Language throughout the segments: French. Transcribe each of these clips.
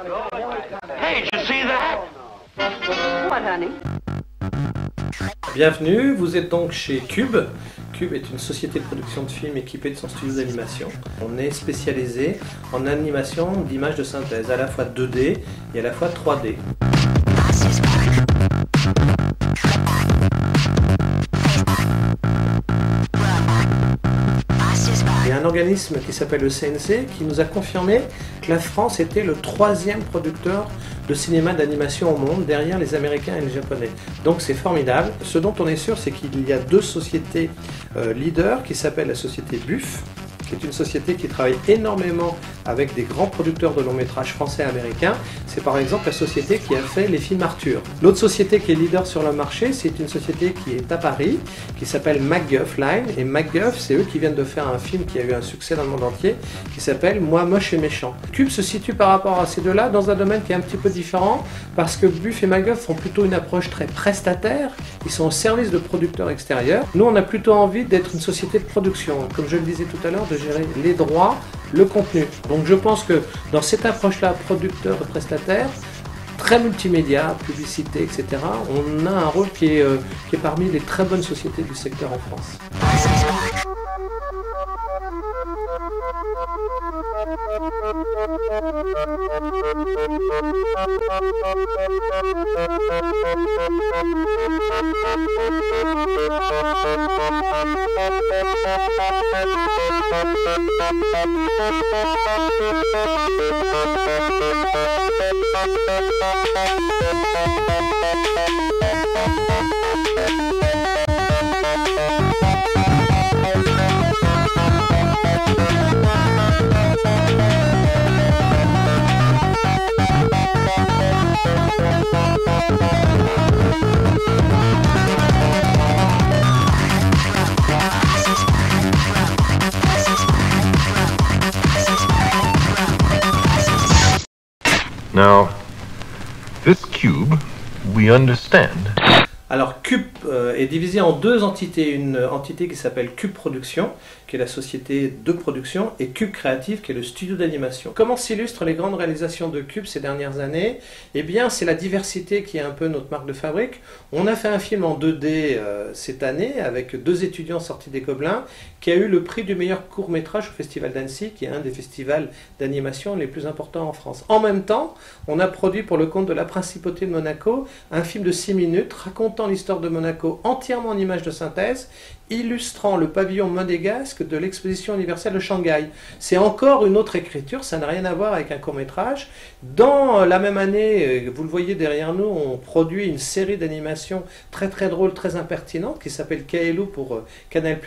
Hey, did you see that? What, honey? Bienvenue, vous êtes donc chez Cube. Cube est une société de production de films équipée de son studio d'animation. On est spécialisé en animation d'images de synthèse, à la fois 2D et à la fois 3D. Il y a un organisme qui s'appelle le CNC qui nous a confirmé que la France était le 3e producteur de cinéma d'animation au monde, derrière les Américains et les Japonais. Donc c'est formidable. Ce dont on est sûr, c'est qu'il y a 2 sociétés leaders qui s'appellent la société Buff, qui est une société qui travaille énormément avec des grands producteurs de longs métrages français et américains. C'est par exemple la société qui a fait les films Arthur. L'autre société qui est leader sur le marché, c'est une société qui est à Paris, qui s'appelle MacGuff Line. Et MacGuff, c'est eux qui viennent de faire un film qui a eu un succès dans le monde entier, qui s'appelle Moi, moche et méchant. Cube se situe par rapport à ces deux-là dans un domaine qui est un petit peu différent, parce que Buff et MacGuff font plutôt une approche très prestataire. Ils sont au service de producteurs extérieurs. Nous, on a plutôt envie d'être une société de production, comme je le disais tout à l'heure, de gérer les droits, le contenu. Donc je pense que dans cette approche-là, producteur et prestataire, très multimédia, publicité, etc., on a un rôle qui est parmi les très bonnes sociétés du secteur en France. Now, this cube, we understand. Alors Cube est divisé en 2 entités, une entité qui s'appelle Cube Production, qui est la société de production, et Cube Créative, qui est le studio d'animation. Comment s'illustrent les grandes réalisations de Cube ces dernières années? Eh bien, c'est la diversité qui est un peu notre marque de fabrique. On a fait un film en 2D cette année, avec 2 étudiants sortis des Gobelins, qui a eu le prix du meilleur court-métrage au Festival d'Annecy, qui est un des festivals d'animation les plus importants en France. En même temps, on a produit pour le compte de la Principauté de Monaco un film de 6 minutes racontant l'histoire de Monaco entièrement en images de synthèse, illustrant le pavillon monégasque de l'exposition universelle de Shanghai. C'est encore une autre écriture, ça n'a rien à voir avec un court-métrage. Dans la même année, vous le voyez derrière nous, on produit une série d'animations très très drôle, très impertinente, qui s'appelle Kaelou pour Canal+,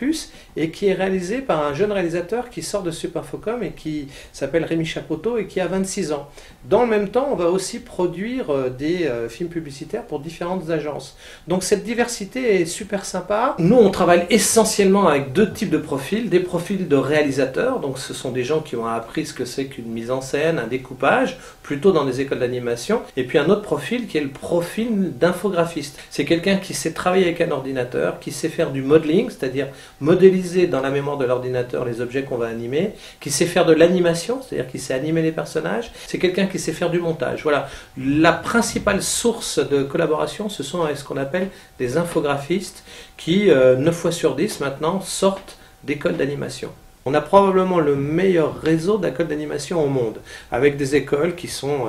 et qui est réalisée par un jeune réalisateur qui sort de Supinfocom et qui s'appelle Rémi Chapoteau et qui a 26 ans. Dans le même temps, on va aussi produire des films publicitaires pour différentes agences. Donc cette diversité est super sympa. Nous, on travaille essentiellement avec 2 types de profils. Des profils de réalisateurs, donc ce sont des gens qui ont appris ce que c'est qu'une mise en scène, un découpage, plutôt dans des écoles d'animation. Et puis un autre profil qui est le profil d'infographiste. C'est quelqu'un qui sait travailler avec un ordinateur, qui sait faire du modeling, c'est-à-dire modéliser dans la mémoire de l'ordinateur les objets qu'on va animer, qui sait faire de l'animation, c'est-à-dire qui sait animer les personnages. C'est quelqu'un qui sait faire du montage. Voilà. La principale source de collaboration, ce sont ce qu'on appelle des infographistes qui, 9 fois sur 10 maintenant, sortent d'écoles d'animation. On a probablement le meilleur réseau d'écoles d'animation au monde, avec des écoles qui sont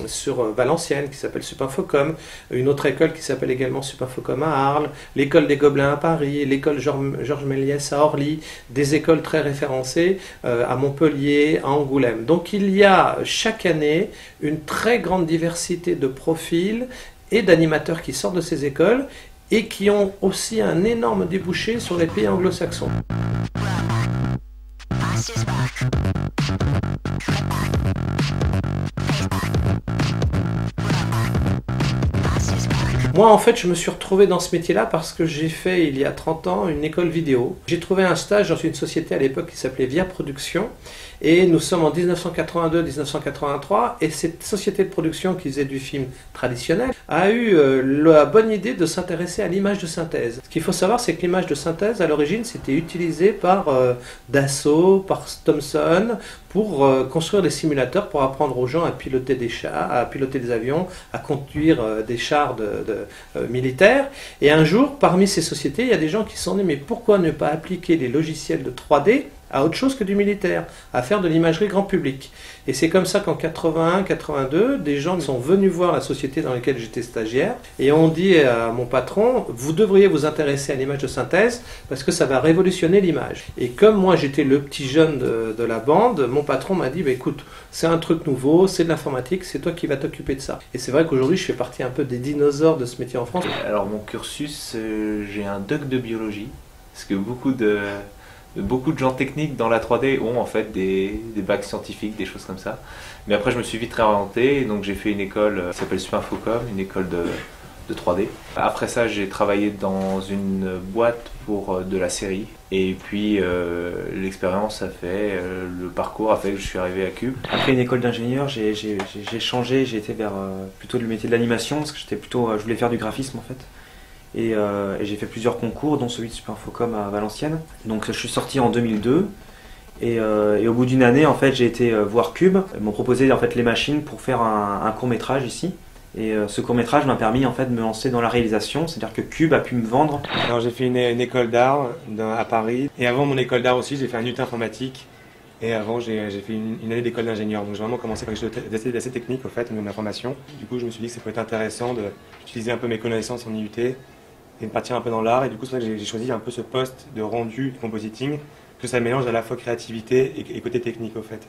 sur Valenciennes, qui s'appelle Supinfocom, une autre école qui s'appelle également Supinfocom à Arles, l'école des Gobelins à Paris, l'école Georges Méliès à Orly, des écoles très référencées à Montpellier, à Angoulême. Donc il y a chaque année une très grande diversité de profils et d'animateurs qui sortent de ces écoles et qui ont aussi un énorme débouché sur les pays anglo-saxons. Moi, en fait, je me suis retrouvé dans ce métier-là parce que j'ai fait, il y a 30 ans, une école vidéo. J'ai trouvé un stage dans une société à l'époque qui s'appelait Via Production. Et nous sommes en 1982-1983. Et cette société de production qui faisait du film traditionnel a eu la bonne idée de s'intéresser à l'image de synthèse. Ce qu'il faut savoir, c'est que l'image de synthèse, à l'origine, c'était utilisé par Dassault, par Thomson, pour construire des simulateurs pour apprendre aux gens à piloter des chars, à piloter des avions, à conduire des chars militaires. Et un jour, parmi ces sociétés, il y a des gens qui se sont dit mais pourquoi ne pas appliquer les logiciels de 3D à autre chose que du militaire, à faire de l'imagerie grand public. Et c'est comme ça qu'en 81-82, des gens sont venus voir la société dans laquelle j'étais stagiaire et ont dit à mon patron, vous devriez vous intéresser à l'image de synthèse parce que ça va révolutionner l'image. Et comme moi j'étais le petit jeune de la bande, mon patron m'a dit, bah, écoute, c'est un truc nouveau, c'est de l'informatique, c'est toi qui vas t'occuper de ça. Et c'est vrai qu'aujourd'hui je fais partie un peu des dinosaures de ce métier en France. Alors mon cursus, j'ai un doc de biologie, parce que beaucoup de gens techniques dans la 3D ont en fait des bacs scientifiques, des choses comme ça. Mais après je me suis vite réorienté, donc j'ai fait une école qui s'appelle Supinfocom, une école de 3D. Après ça j'ai travaillé dans une boîte pour de la série. Et puis l'expérience a fait, le parcours a fait que je suis arrivé à Cube. Après une école d'ingénieur, j'ai changé, j'ai été vers plutôt le métier de l'animation, parce que je voulais faire du graphisme en fait. Et j'ai fait plusieurs concours, dont celui de Supinfocom à Valenciennes. Donc je suis sorti en 2002 et au bout d'une année en fait j'ai été voir Cube. Ils m'ont proposé en fait les machines pour faire un court métrage ici. Et ce court métrage m'a permis en fait de me lancer dans la réalisation, c'est-à-dire que Cube a pu me vendre. Alors j'ai fait une école d'art à Paris. Et avant mon école d'art aussi, j'ai fait un UT informatique. Et avant, j'ai fait une année d'école d'ingénieur. Donc j'ai vraiment commencé par quelque chose d'assez technique au fait, au niveau de l'information. Du coup, je me suis dit que ça peut être intéressant d'utiliser un peu mes connaissances en IUT et de partir un peu dans l'art. Et du coup, c'est vrai que j'ai choisi un peu ce poste de rendu de compositing, que ça mélange à la fois créativité et côté technique au fait.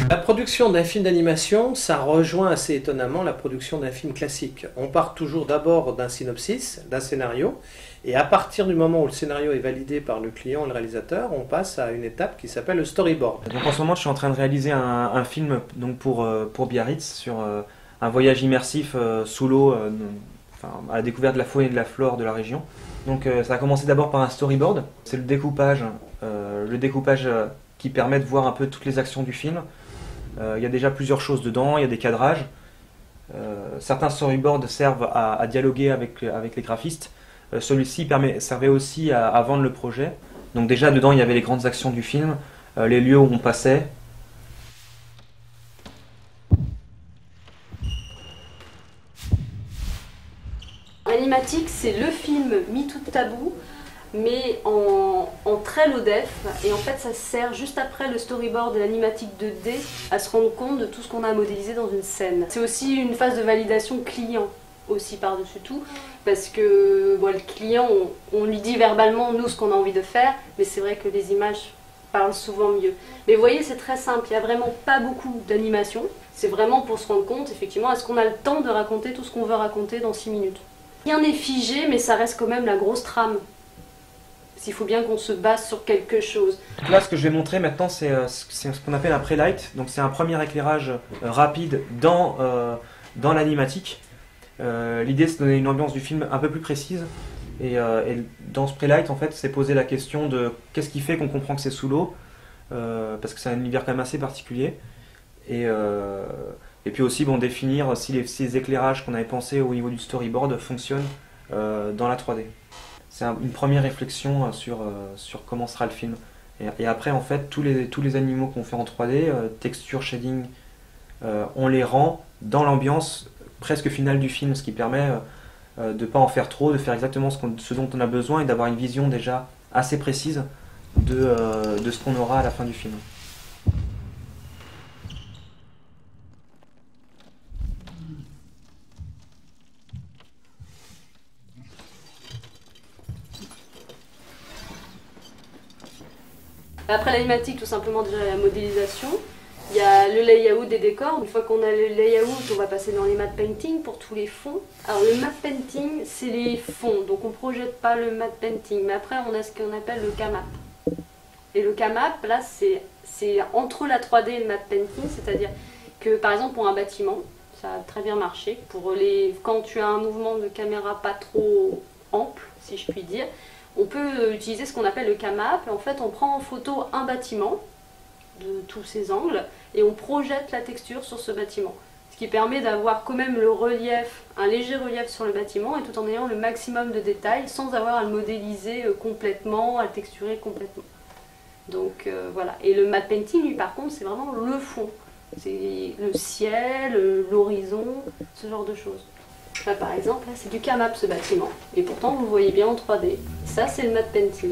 La production d'un film d'animation, ça rejoint assez étonnamment la production d'un film classique. On part toujours d'abord d'un synopsis, d'un scénario, et à partir du moment où le scénario est validé par le client, le réalisateur, on passe à une étape qui s'appelle le storyboard. Donc en ce moment, je suis en train de réaliser un film donc pour Biarritz sur un voyage immersif sous l'eau, à la découverte de la faune et de la flore de la région. Donc ça a commencé d'abord par un storyboard. C'est le découpage qui permet de voir un peu toutes les actions du film. Il y a déjà plusieurs choses dedans, il y a des cadrages. Certains storyboards servent à dialoguer avec les graphistes. Celui-ci servait aussi à vendre le projet. Donc déjà dedans il y avait les grandes actions du film, les lieux où on passait. Animatic, c'est le film mis tout à bout, mais en très low def, et en fait ça sert juste après le storyboard de l'animatic 2D à se rendre compte de tout ce qu'on a modélisé dans une scène. C'est aussi une phase de validation client aussi par-dessus tout, parce que bon, le client, on lui dit verbalement nous ce qu'on a envie de faire, mais c'est vrai que les images parlent souvent mieux. Mais vous voyez, c'est très simple, il n'y a vraiment pas beaucoup d'animation, c'est vraiment pour se rendre compte effectivement, est-ce qu'on a le temps de raconter tout ce qu'on veut raconter dans 6 minutes. Rien n'est figé, mais ça reste quand même la grosse trame. Il faut bien qu'on se base sur quelque chose. Là, ce que je vais montrer maintenant, c'est ce qu'on appelle un pré-light. Donc, c'est un premier éclairage rapide dans l'animatique. L'idée, c'est de donner une ambiance du film un peu plus précise. Et dans ce pré-light, en fait, c'est poser la question de qu'est-ce qui fait qu'on comprend que c'est sous l'eau, parce que c'est un univers quand même assez particulier. Et puis aussi, bon, définir si les éclairages qu'on avait pensés au niveau du storyboard fonctionnent dans la 3D. C'est une première réflexion sur comment sera le film. Et après, en fait, tous les animaux qu'on fait en 3D, texture, shading, on les rend dans l'ambiance presque finale du film, ce qui permet de ne pas en faire trop, de faire exactement ce dont on a besoin et d'avoir une vision déjà assez précise de ce qu'on aura à la fin du film. Après l'animatique, tout simplement déjà la modélisation. Il y a le layout des décors. Une fois qu'on a le layout, on va passer dans les matte painting pour tous les fonds. Alors le matte painting, c'est les fonds, donc on ne projette pas le matte painting. Mais après, on a ce qu'on appelle le K-map. Et le K-map, là, c'est entre la 3D et le matte painting, c'est-à-dire que par exemple pour un bâtiment, ça a très bien marché. Quand tu as un mouvement de caméra pas trop ample, si je puis dire, On peut utiliser ce qu'on appelle le CAMAP. En fait, on prend en photo un bâtiment de tous ses angles et on projette la texture sur ce bâtiment. Ce qui permet d'avoir quand même le relief, un léger relief sur le bâtiment et tout en ayant le maximum de détails sans avoir à le modéliser complètement, à le texturer complètement. Donc voilà. Et le matte painting, lui, par contre, c'est vraiment le fond. C'est le ciel, l'horizon, ce genre de choses. Là, par exemple, là, c'est du CAMAP ce bâtiment. Et pourtant, vous le voyez bien en 3D. Ça, c'est le matte painting.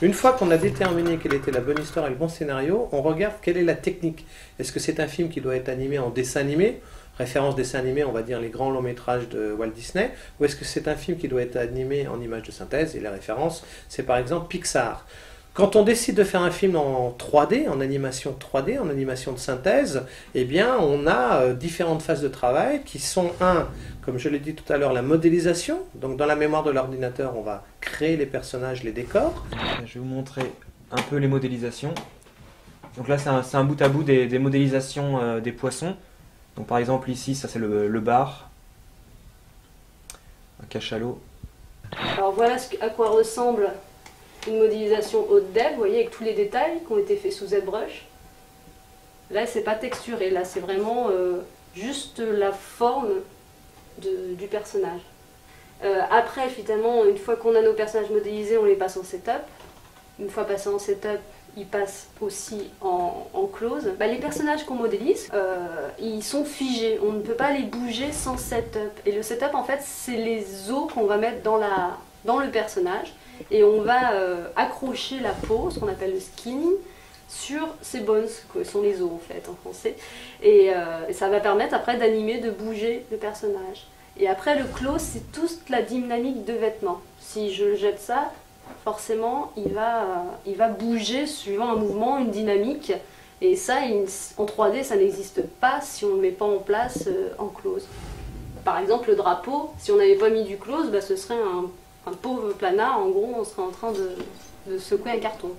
Une fois qu'on a déterminé quelle était la bonne histoire et le bon scénario, on regarde quelle est la technique. Est-ce que c'est un film qui doit être animé en dessin animé? Référence dessin animé, on va dire les grands longs métrages de Walt Disney. Ou est-ce que c'est un film qui doit être animé en images de synthèse? Et la référence, c'est par exemple Pixar. Quand on décide de faire un film en 3D, en animation 3D, en animation de synthèse, eh bien, on a différentes phases de travail qui sont, comme je l'ai dit tout à l'heure, la modélisation. Donc, dans la mémoire de l'ordinateur, on va créer les personnages, les décors. Je vais vous montrer un peu les modélisations. Donc là, c'est un bout à bout des modélisations des poissons. Donc par exemple, ici, ça c'est le bar, un cachalot. Alors voilà à quoi ressemble une modélisation haute def, vous voyez, avec tous les détails qui ont été faits sous ZBrush. Là, c'est pas texturé, là, c'est vraiment juste la forme du personnage. Après, finalement, une fois qu'on a nos personnages modélisés, on les passe en setup. Une fois passés en setup, ils passent aussi en close. Les personnages qu'on modélise, ils sont figés. On ne peut pas les bouger sans setup. Et le setup, en fait, c'est les os qu'on va mettre dans le personnage. Et on va accrocher la peau, ce qu'on appelle le skinning, sur ces bones, que sont les os en fait en français. Et ça va permettre après d'animer, de bouger le personnage. Et après le close, c'est toute la dynamique de vêtements. Si je jette ça, forcément il va bouger suivant un mouvement, une dynamique. Et ça, en 3D, ça n'existe pas si on ne le met pas en place en close. Par exemple, le drapeau, si on n'avait pas mis du close, ce serait un pauvre planard, en gros, on serait en train de secouer un carton.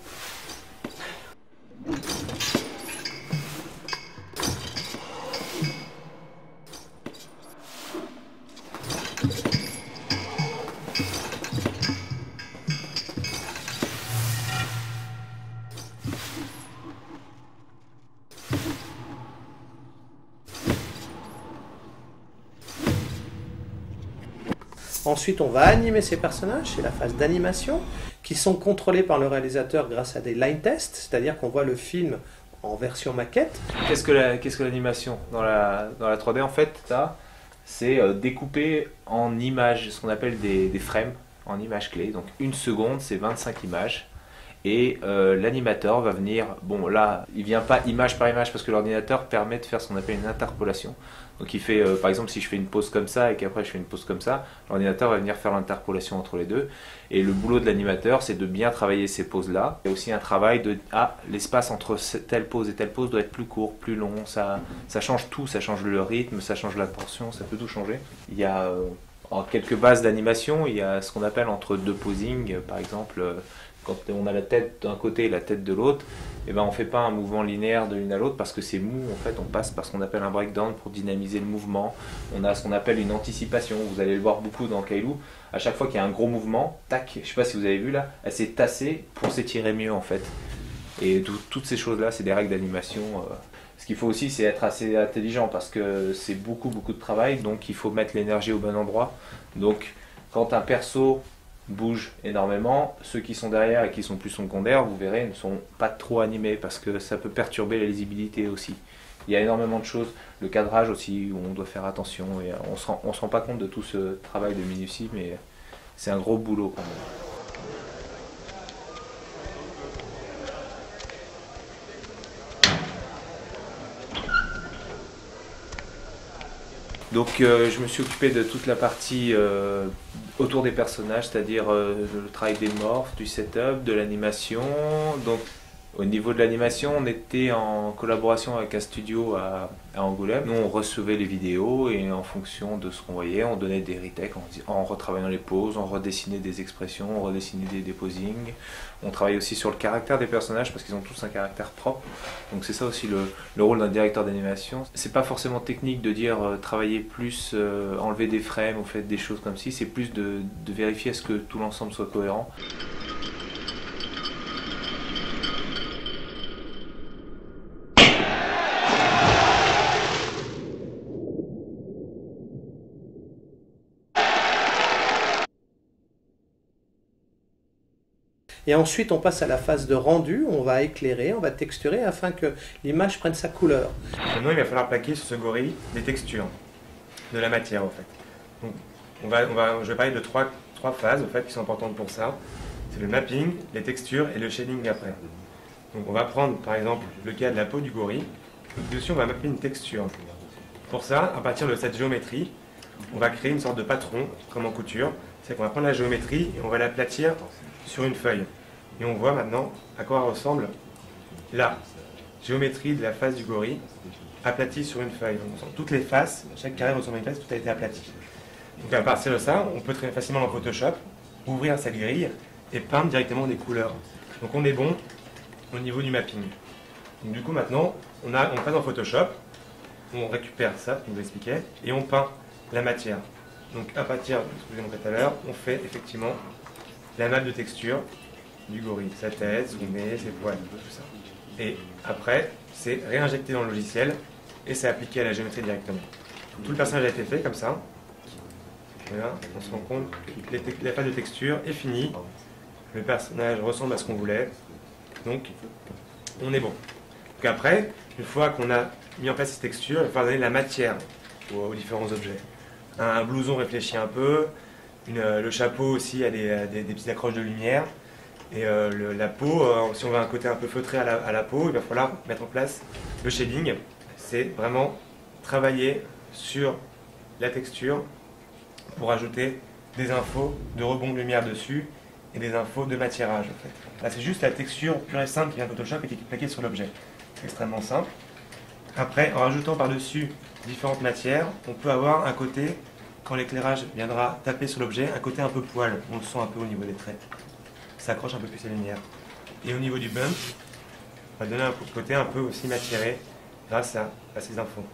Ensuite, on va animer ces personnages, c'est la phase d'animation, qui sont contrôlés par le réalisateur grâce à des line tests, c'est-à-dire qu'on voit le film en version maquette. Qu'est-ce que l'animation dans la 3D en fait? Ça, c'est découpé en images, ce qu'on appelle des frames en images clés. Donc une seconde, c'est 25 images. Et l'animateur va venir, bon là, il vient pas image par image parce que l'ordinateur permet de faire ce qu'on appelle une interpolation. Donc il fait, par exemple, si je fais une pause comme ça et qu'après je fais une pause comme ça, l'ordinateur va venir faire l'interpolation entre les deux. Et le boulot de l'animateur, c'est de bien travailler ces pauses-là. Il y a aussi un travail de, l'espace entre telle pause et telle pause doit être plus court, plus long, ça change tout, ça change le rythme, ça change la tension, ça peut tout changer. Il y a en quelques bases d'animation, il y a ce qu'on appelle entre deux posings, par exemple, quand on a la tête d'un côté et la tête de l'autre, et on ne fait pas un mouvement linéaire de l'une à l'autre parce que c'est mou, en fait on passe par ce qu'on appelle un breakdown pour dynamiser le mouvement. On a ce qu'on appelle une anticipation, vous allez le voir beaucoup dans Kailou, à chaque fois qu'il y a un gros mouvement, tac, je ne sais pas si vous avez vu là, elle s'est tassée pour s'étirer mieux en fait. Et toutes ces choses là, c'est des règles d'animation. Ce qu'il faut aussi, c'est être assez intelligent parce que c'est beaucoup de travail, donc il faut mettre l'énergie au bon endroit. Donc quand un perso bouge énormément, ceux qui sont derrière et qui sont plus secondaires, vous verrez, ne sont pas trop animés parce que ça peut perturber la lisibilité aussi. Il y a énormément de choses, le cadrage aussi, où on doit faire attention et on se rend pas compte de tout ce travail de minutie, mais c'est un gros boulot quand même. Donc je me suis occupé de toute la partie autour des personnages, c'est-à-dire le travail des morphs, du setup, de l'animation. Donc Au niveau de l'animation, on était en collaboration avec un studio à Angoulême. Nous, on recevait les vidéos et en fonction de ce qu'on voyait, on donnait des retakes en retravaillant les poses, on redessinait des expressions, on redessinait des posings. On travaille aussi sur le caractère des personnages parce qu'ils ont tous un caractère propre. Donc c'est ça aussi le rôle d'un directeur d'animation. C'est pas forcément technique de dire travailler plus, enlever des frames ou faire des choses comme ci. C'est plus de vérifier à ce que tout l'ensemble soit cohérent. Et ensuite, on passe à la phase de rendu, on va éclairer, on va texturer afin que l'image prenne sa couleur. Maintenant, il va falloir plaquer sur ce gorille des textures, de la matière, en fait. Donc, je vais parler de trois phases, en fait, qui sont importantes pour ça. C'est le mapping, les textures et le shading après. Donc, on va prendre, par exemple, le cas de la peau du gorille. Dessus, on va mapper une texture. Pour ça, à partir de cette géométrie, on va créer une sorte de patron, comme en couture. C'est qu'on va prendre la géométrie et on va l'aplatir sur une feuille. Et on voit maintenant à quoi ressemble la géométrie de la face du gorille aplatie sur une feuille. Donc on sent toutes les faces, chaque carré ressemble à une face, tout a été aplati. Donc à partir de ça, on peut très facilement dans Photoshop ouvrir cette grille et peindre directement des couleurs. Donc on est bon au niveau du mapping. Donc du coup maintenant, on passe dans Photoshop, on récupère ça, comme je vous l'expliquais, et on peint la matière. Donc à partir de ce que je vous ai montré tout à l'heure, on fait effectivement la map de texture du gorille, sa tête, son nez, ses poils, tout ça. Et après, c'est réinjecté dans le logiciel et c'est appliqué à la géométrie directement. Tout le personnage a été fait comme ça. Voilà, on se rend compte que la phase de texture est finie. Le personnage ressemble à ce qu'on voulait. Donc, on est bon. Donc après, une fois qu'on a mis en place ces textures, il va falloir donner de la matière aux différents objets. Un blouson réfléchit un peu. Le chapeau aussi a des petites accroches de lumière. Et la peau, si on veut un côté un peu feutré à la peau, il va falloir mettre en place le shading. C'est vraiment travailler sur la texture pour ajouter des infos de rebond de lumière dessus et des infos de matirage en fait. Là c'est juste la texture pure et simple qui vient de Photoshop et qui est plaquée sur l'objet. C'est extrêmement simple. Après, en rajoutant par-dessus différentes matières, on peut avoir un côté, quand l'éclairage viendra taper sur l'objet, un côté un peu poil. On le sent un peu au niveau des traits. Ça accroche un peu plus la lumière. Et au niveau du bump, on va donner un côté un peu aussi matéré grâce à ces infos.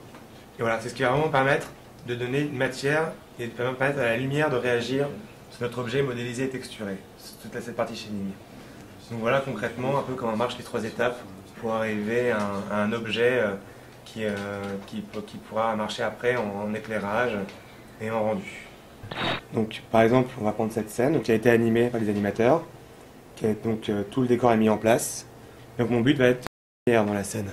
Et voilà, c'est ce qui va vraiment permettre de donner une matière et de permettre à la lumière de réagir sur notre objet modélisé et texturé. C'est toute cette partie shading. Donc voilà concrètement un peu comment marchent les trois étapes pour arriver à un objet qui pourra marcher après en éclairage et en rendu. Donc par exemple, on va prendre cette scène qui a été animée par les animateurs. Donc tout le décor est mis en place. Donc mon but va être dans la scène.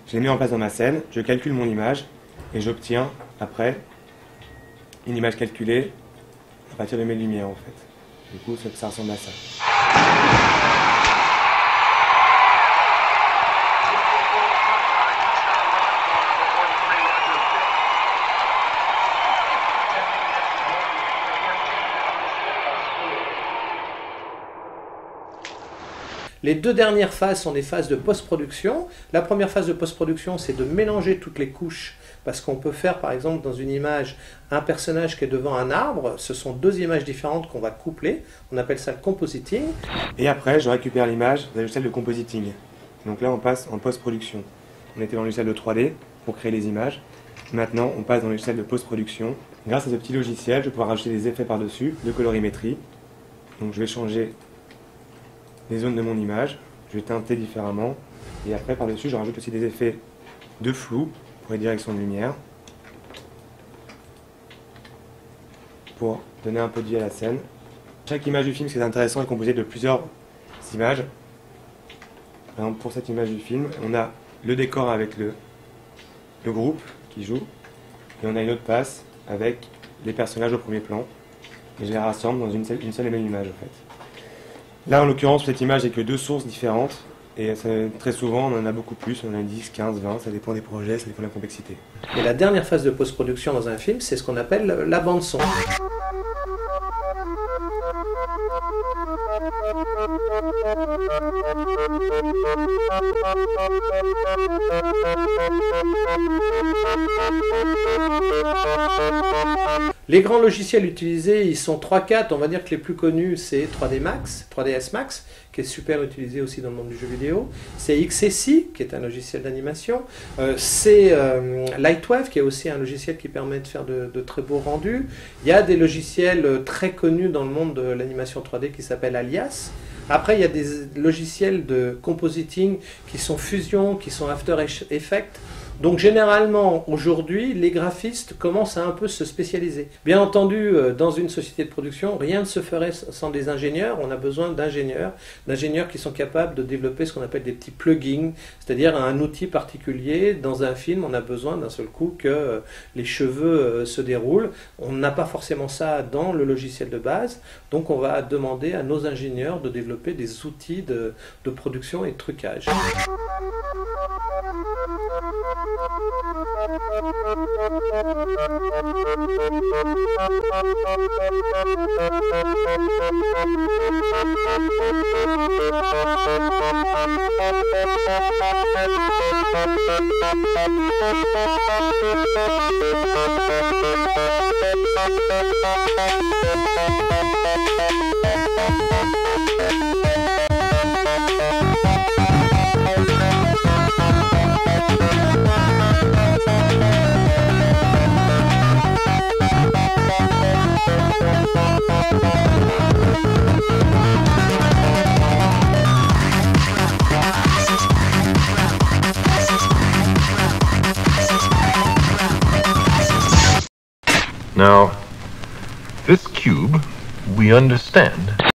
Je l'ai mis en place dans ma scène, je calcule mon image et j'obtiens après une image calculée à partir de mes lumières en fait. Du coup ça ressemble à ça. Les deux dernières phases sont des phases de post-production. La première phase de post-production, c'est de mélanger toutes les couches. Parce qu'on peut faire, par exemple, dans une image, un personnage qui est devant un arbre. Ce sont deux images différentes qu'on va coupler. On appelle ça le compositing. Et après, je récupère l'image dans le logiciel de compositing. Donc là, on passe en post-production. On était dans le logiciel de 3D pour créer les images. Maintenant, on passe dans le logiciel de post-production. Grâce à ce petit logiciel, je vais pouvoir rajouter des effets par-dessus, de colorimétrie. Donc je vais changer les zones de mon image, je vais teinter différemment, et après par-dessus je rajoute aussi des effets de flou pour les directions de lumière, pour donner un peu de vie à la scène. Chaque image du film, ce qui est intéressant, est composée de plusieurs images. Par exemple, pour cette image du film, on a le décor avec le groupe qui joue, et on a une autre passe avec les personnages au premier plan, et je les rassemble dans une seule et même image en fait. Là, en l'occurrence, cette image n'est que deux sources différentes. Et très souvent, on en a beaucoup plus. On en a 10, 15, 20. Ça dépend des projets, ça dépend de la complexité. Et la dernière phase de post-production dans un film, c'est ce qu'on appelle la bande-son. Les grands logiciels utilisés, ils sont 3-4, on va dire que les plus connus, c'est 3D Max, 3ds Max, qui est super utilisé aussi dans le monde du jeu vidéo. C'est XSI, qui est un logiciel d'animation. C'est Lightwave, qui est aussi un logiciel qui permet de faire de très beaux rendus. Il y a des logiciels très connus dans le monde de l'animation 3D qui s'appellent Alias. Après, il y a des logiciels de compositing qui sont Fusion, qui sont After Effects. Donc généralement, aujourd'hui, les graphistes commencent à un peu se spécialiser. Bien entendu, dans une société de production, rien ne se ferait sans des ingénieurs. On a besoin d'ingénieurs qui sont capables de développer ce qu'on appelle des petits plugins, c'est-à-dire un outil particulier. Dans un film, on a besoin d'un seul coup que les cheveux se déroulent. On n'a pas forcément ça dans le logiciel de base, donc on va demander à nos ingénieurs de développer des outils de production et de trucage. Now, this cube we understand.